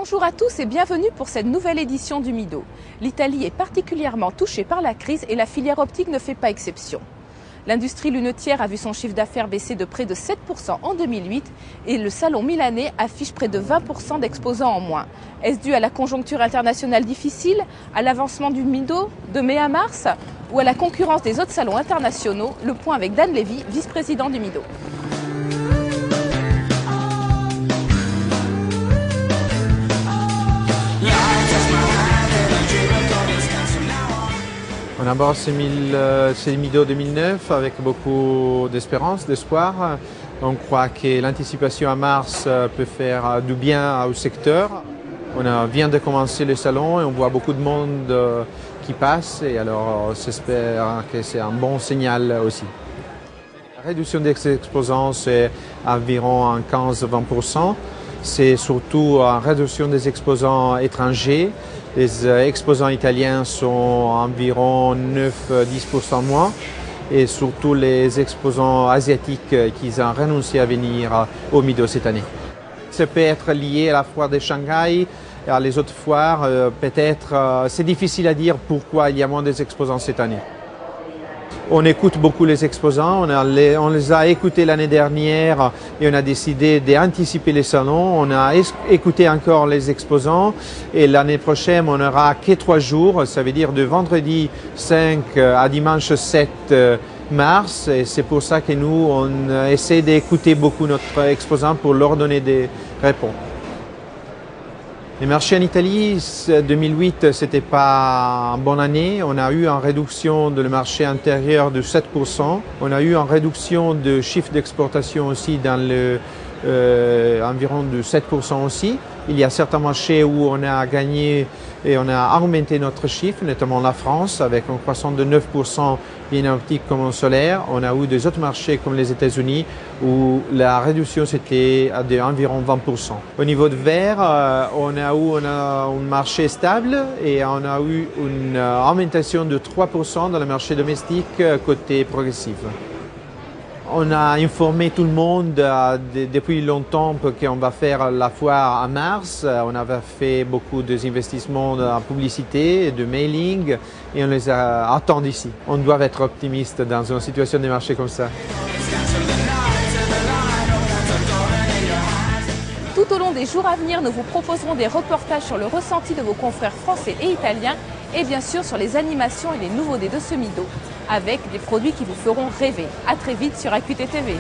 Bonjour à tous et bienvenue pour cette nouvelle édition du Mido. L'Italie est particulièrement touchée par la crise et la filière optique ne fait pas exception. L'industrie lunetière a vu son chiffre d'affaires baisser de près de 7% en 2008 et le salon milanais affiche près de 20% d'exposants en moins. Est-ce dû à la conjoncture internationale difficile, à l'avancement du Mido de mai à mars ou à la concurrence des autres salons internationaux? Le point avec Dan Lévy, vice-président du Mido. On aborde ces Mido 2009 avec beaucoup d'espérance, d'espoir. On croit que l'anticipation à mars peut faire du bien au secteur. On vient de commencer le salon et on voit beaucoup de monde qui passe et alors on s'espère que c'est un bon signal aussi. La réduction des exposants c'est environ 15-20%. C'est surtout une réduction des exposants étrangers. Les exposants italiens sont environ 9-10% moins et surtout les exposants asiatiques qui ont renoncé à venir au Mido cette année. Ça peut être lié à la foire de Shanghai et à les autres foires. Peut-être c'est difficile à dire pourquoi il y a moins d'exposants cette année. On écoute beaucoup les exposants, on les a écoutés l'année dernière et on a décidé d'anticiper les salons. On a écouté encore les exposants et l'année prochaine on n'aura que 3 jours, ça veut dire de vendredi 5 à dimanche 7 mars. Et c'est pour ça que nous on essaie d'écouter beaucoup notre exposants pour leur donner des réponses. Les marchés en Italie, 2008, ce n'était pas une bonne année. On a eu une réduction de le marché intérieur de 7%. On a eu une réduction de chiffre d'exportation aussi dans environ de 7% aussi. Il y a certains marchés où on a gagné et on a augmenté notre chiffre, notamment la France, avec une croissance de 9% bien en optique comme en solaire. On a eu des autres marchés comme les États-Unis où la réduction c'était d'environ 20%. Au niveau de verre, on a un marché stable et on a eu une augmentation de 3% dans le marché domestique côté progressif. On a informé tout le monde depuis longtemps qu'on va faire la foire en mars. On avait fait beaucoup d'investissements en publicité, de mailing et on les attend ici. On doit être optimiste dans une situation de marché comme ça. Tout au long des jours à venir, nous vous proposerons des reportages sur le ressenti de vos confrères français et italiens et bien sûr sur les animations et les nouveautés de ce Mido avec des produits qui vous feront rêver. À très vite sur AQT TV.